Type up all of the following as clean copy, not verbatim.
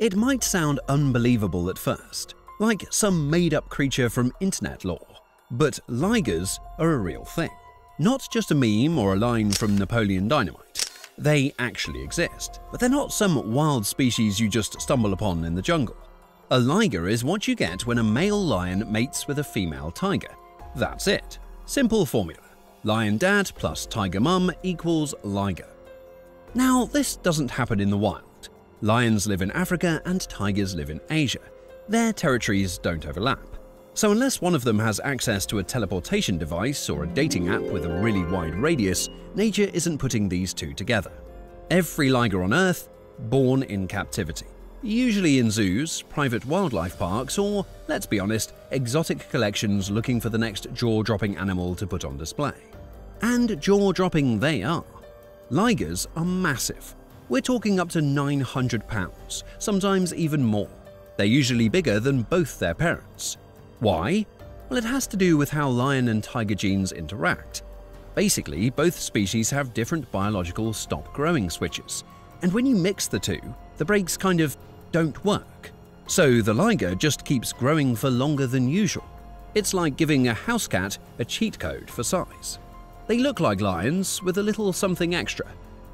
It might sound unbelievable at first, like some made-up creature from internet lore, but ligers are a real thing. Not just a meme or a line from Napoleon Dynamite. They actually exist, but they're not some wild species you just stumble upon in the jungle. A liger is what you get when a male lion mates with a female tiger. That's it. Simple formula. Lion dad plus tiger mum equals liger. Now, this doesn't happen in the wild. Lions live in Africa and tigers live in Asia. Their territories don't overlap. So unless one of them has access to a teleportation device or a dating app with a really wide radius, nature isn't putting these two together. Every liger on Earth, born in captivity. Usually in zoos, private wildlife parks, or, let's be honest, exotic collections looking for the next jaw-dropping animal to put on display. And jaw-dropping they are. Ligers are massive. We're talking up to 900 pounds, sometimes even more. They're usually bigger than both their parents. Why? Well, it has to do with how lion and tiger genes interact. Basically, both species have different biological stop-growing switches, and when you mix the two, the brakes kind of don't work. So the liger just keeps growing for longer than usual. It's like giving a house cat a cheat code for size. They look like lions with a little something extra,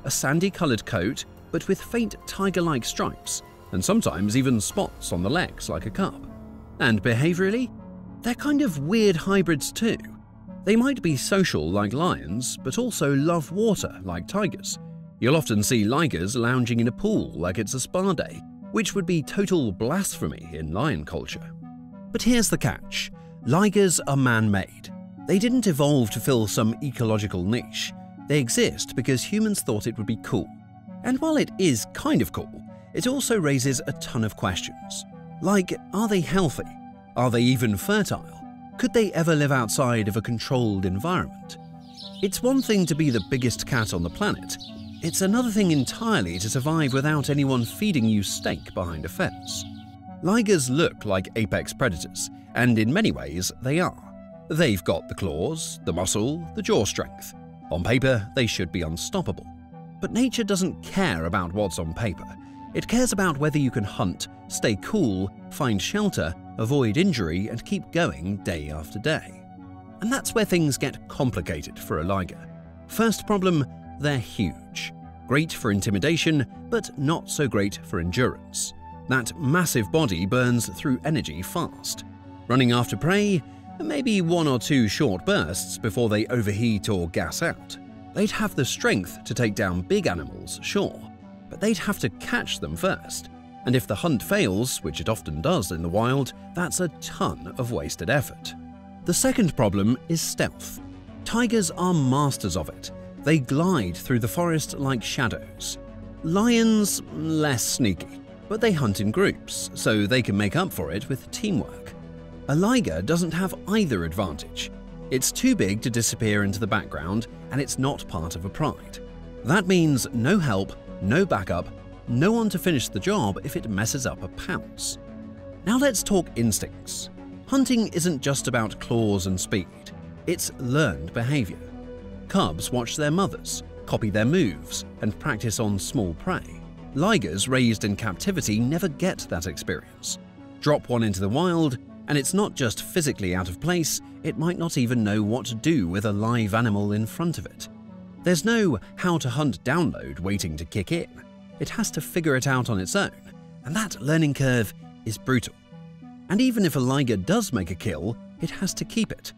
a sandy-colored coat but with faint tiger-like stripes, and sometimes even spots on the legs like a cub. And behaviorally, they're kind of weird hybrids too. They might be social like lions, but also love water like tigers. You'll often see ligers lounging in a pool like it's a spa day, which would be total blasphemy in lion culture. But here's the catch. Ligers are man-made. They didn't evolve to fill some ecological niche. They exist because humans thought it would be cool. And while it is kind of cool, it also raises a ton of questions. Like, are they healthy? Are they even fertile? Could they ever live outside of a controlled environment? It's one thing to be the biggest cat on the planet. It's another thing entirely to survive without anyone feeding you steak behind a fence. Ligers look like apex predators, and in many ways they are. They've got the claws, the muscle, the jaw strength. On paper, they should be unstoppable. But nature doesn't care about what's on paper. It cares about whether you can hunt, stay cool, find shelter, avoid injury, and keep going day after day. And that's where things get complicated for a liger. First problem, they're huge. Great for intimidation, but not so great for endurance. That massive body burns through energy fast. Running after prey, maybe 1 or 2 short bursts before they overheat or gas out. They'd have the strength to take down big animals, sure, but they'd have to catch them first. And if the hunt fails, which it often does in the wild, that's a ton of wasted effort. The second problem is stealth. Tigers are masters of it. They glide through the forest like shadows. Lions, less sneaky, but they hunt in groups, so they can make up for it with teamwork. A liger doesn't have either advantage. It's too big to disappear into the background, and it's not part of a pride. That means no help, no backup, no one to finish the job if it messes up a pounce. Now let's talk instincts. Hunting isn't just about claws and speed. It's learned behavior. Cubs watch their mothers, copy their moves, and practice on small prey. Ligers raised in captivity never get that experience. Drop one into the wild, and it's not just physically out of place, it might not even know what to do with a live animal in front of it. There's no how to hunt download waiting to kick in. It has to figure it out on its own, and that learning curve is brutal. And even if a liger does make a kill, it has to keep it.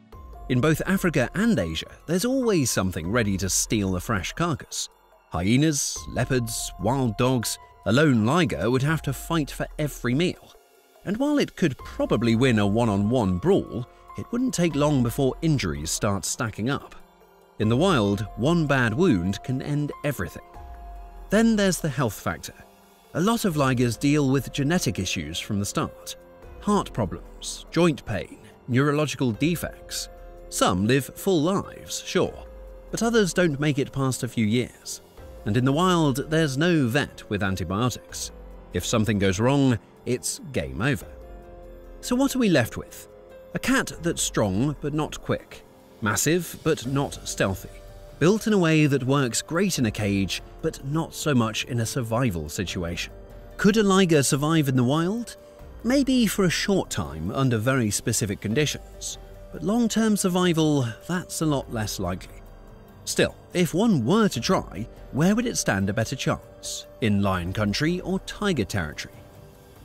In both Africa and Asia, there's always something ready to steal a fresh carcass. Hyenas, leopards, wild dogs, a lone liger would have to fight for every meal. And while it could probably win a one-on-one brawl, it wouldn't take long before injuries start stacking up. In the wild, one bad wound can end everything. Then there's the health factor. A lot of ligers deal with genetic issues from the start. Heart problems, joint pain, neurological defects. Some live full lives, sure, but others don't make it past a few years. And in the wild, there's no vet with antibiotics. If something goes wrong, it's game over. So what are we left with? A cat that's strong but not quick, massive but not stealthy, built in a way that works great in a cage but not so much in a survival situation. Could a liger survive in the wild? Maybe for a short time under very specific conditions, but long-term survival, that's a lot less likely. Still, if one were to try, where would it stand a better chance? In lion country or tiger territory?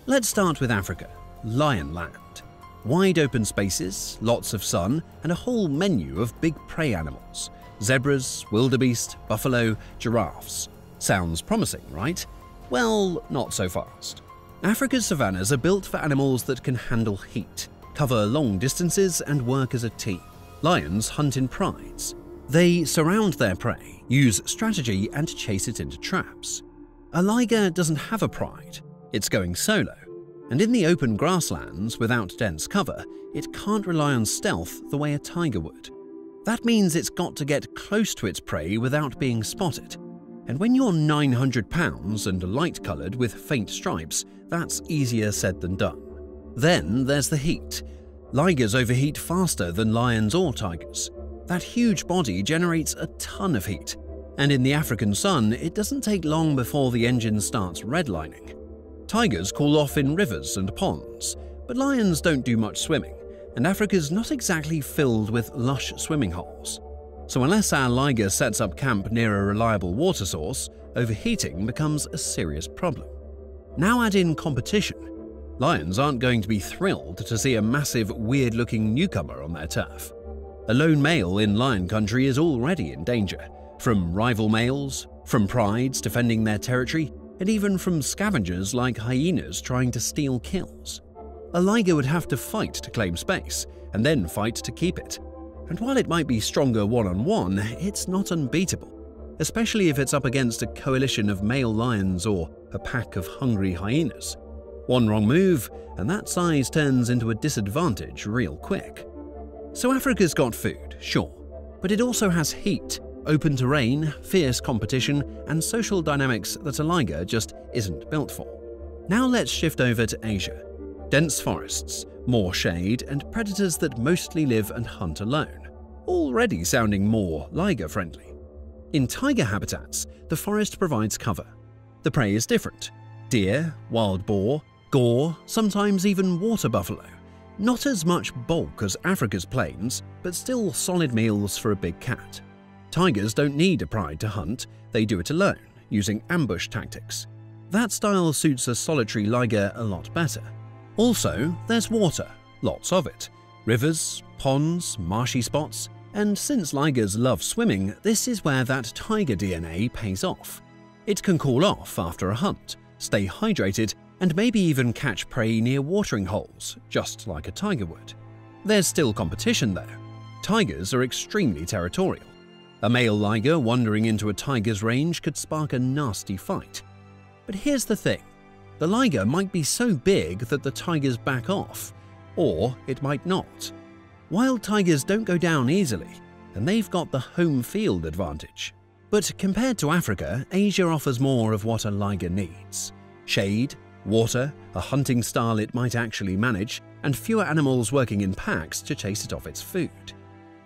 Let's start with Africa, lion land. Wide open spaces, lots of sun, and a whole menu of big prey animals. Zebras, wildebeest, buffalo, giraffes. Sounds promising, right? Well, not so fast. Africa's savannas are built for animals that can handle heat, cover long distances, and work as a team. Lions hunt in prides. They surround their prey, use strategy, and chase it into traps. A liger doesn't have a pride. It's going solo. And in the open grasslands without dense cover, it can't rely on stealth the way a tiger would. That means it's got to get close to its prey without being spotted. And when you're 900 pounds and light-coloured with faint stripes, that's easier said than done. Then there's the heat. Ligers overheat faster than lions or tigers. That huge body generates a ton of heat. And in the African sun, it doesn't take long before the engine starts redlining. Tigers cool off in rivers and ponds, but lions don't do much swimming, and Africa's not exactly filled with lush swimming holes. So unless our liger sets up camp near a reliable water source, overheating becomes a serious problem. Now add in competition. Lions aren't going to be thrilled to see a massive, weird-looking newcomer on their turf. A lone male in lion country is already in danger, from rival males, from prides defending their territory, and even from scavengers like hyenas trying to steal kills. A liger would have to fight to claim space, and then fight to keep it. And while it might be stronger one-on-one, it's not unbeatable, especially if it's up against a coalition of male lions or a pack of hungry hyenas. One wrong move, and that size turns into a disadvantage real quick. So Africa's got food, sure, but it also has heat, open terrain, fierce competition, and social dynamics that a liger just isn't built for. Now let's shift over to Asia. Dense forests, more shade, and predators that mostly live and hunt alone. Already sounding more liger-friendly. In tiger habitats, the forest provides cover. The prey is different. Deer, wild boar, gaur, sometimes even water buffalo. Not as much bulk as Africa's plains, but still solid meals for a big cat. Tigers don't need a pride to hunt, they do it alone, using ambush tactics. That style suits a solitary liger a lot better. Also, there's water, lots of it. Rivers, ponds, marshy spots, and since ligers love swimming, this is where that tiger DNA pays off. It can cool off after a hunt, stay hydrated, and maybe even catch prey near watering holes, just like a tiger would. There's still competition there. Tigers are extremely territorial. A male liger wandering into a tiger's range could spark a nasty fight. But here's the thing. The liger might be so big that the tigers back off, or it might not. Wild tigers don't go down easily, and they've got the home field advantage. But compared to Africa, Asia offers more of what a liger needs. Shade, water, a hunting style it might actually manage, and fewer animals working in packs to chase it off its food.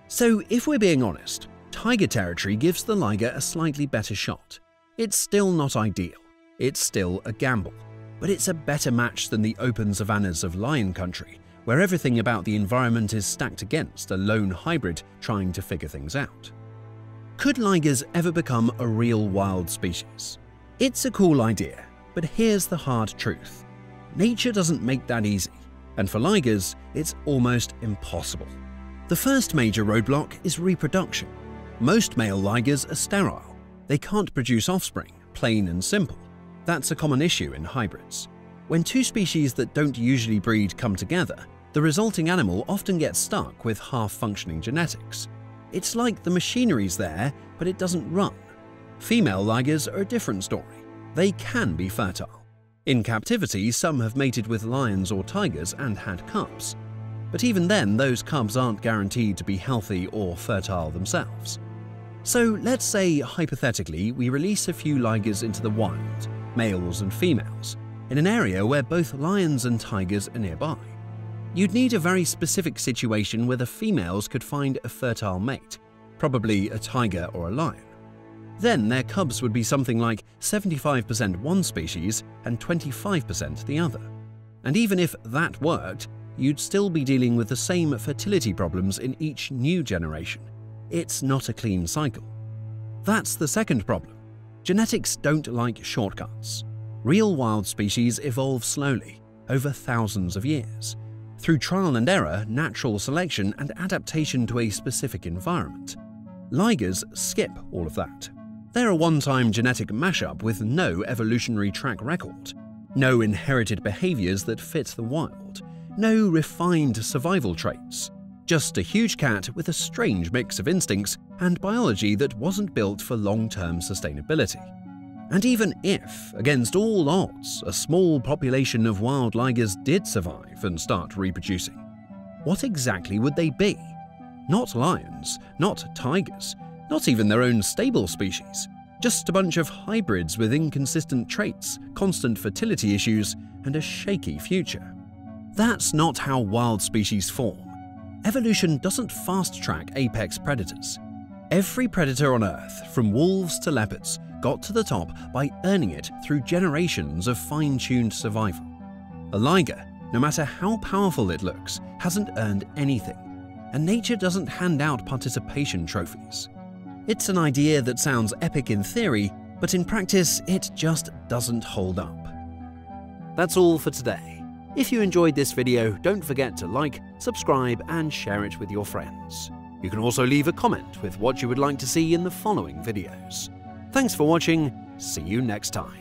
So if we're being honest, tiger territory gives the liger a slightly better shot. It's still not ideal. It's still a gamble. But it's a better match than the open savannas of lion country, where everything about the environment is stacked against a lone hybrid trying to figure things out. Could ligers ever become a real wild species? It's a cool idea, but here's the hard truth. Nature doesn't make that easy, and for ligers, it's almost impossible. The first major roadblock is reproduction. Most male ligers are sterile. They can't produce offspring, plain and simple. That's a common issue in hybrids. When two species that don't usually breed come together, the resulting animal often gets stuck with half-functioning genetics. It's like the machinery's there, but it doesn't run. Female ligers are a different story. They can be fertile. In captivity, some have mated with lions or tigers and had cubs. But even then, those cubs aren't guaranteed to be healthy or fertile themselves. So let's say, hypothetically, we release a few ligers into the wild, males and females, in an area where both lions and tigers are nearby. You'd need a very specific situation where the females could find a fertile mate, probably a tiger or a lion. Then their cubs would be something like 75% one species and 25% the other. And even if that worked, you'd still be dealing with the same fertility problems in each new generation. It's not a clean cycle. That's the second problem. Genetics don't like shortcuts. Real wild species evolve slowly, over thousands of years, through trial and error, natural selection, and adaptation to a specific environment. Ligers skip all of that. They're a one-time genetic mashup with no evolutionary track record, no inherited behaviors that fit the wild, no refined survival traits, just a huge cat with a strange mix of instincts and biology that wasn't built for long-term sustainability. And even if, against all odds, a small population of wild ligers did survive and start reproducing, what exactly would they be? Not lions, not tigers, not even their own stable species, just a bunch of hybrids with inconsistent traits, constant fertility issues, and a shaky future. That's not how wild species form. Evolution doesn't fast-track apex predators. Every predator on Earth, from wolves to leopards, got to the top by earning it through generations of fine-tuned survival. A liger, no matter how powerful it looks, hasn't earned anything, and nature doesn't hand out participation trophies. It's an idea that sounds epic in theory, but in practice it just doesn't hold up. That's all for today. If you enjoyed this video, don't forget to like, subscribe, and share it with your friends. You can also leave a comment with what you would like to see in the following videos. Thanks for watching, see you next time.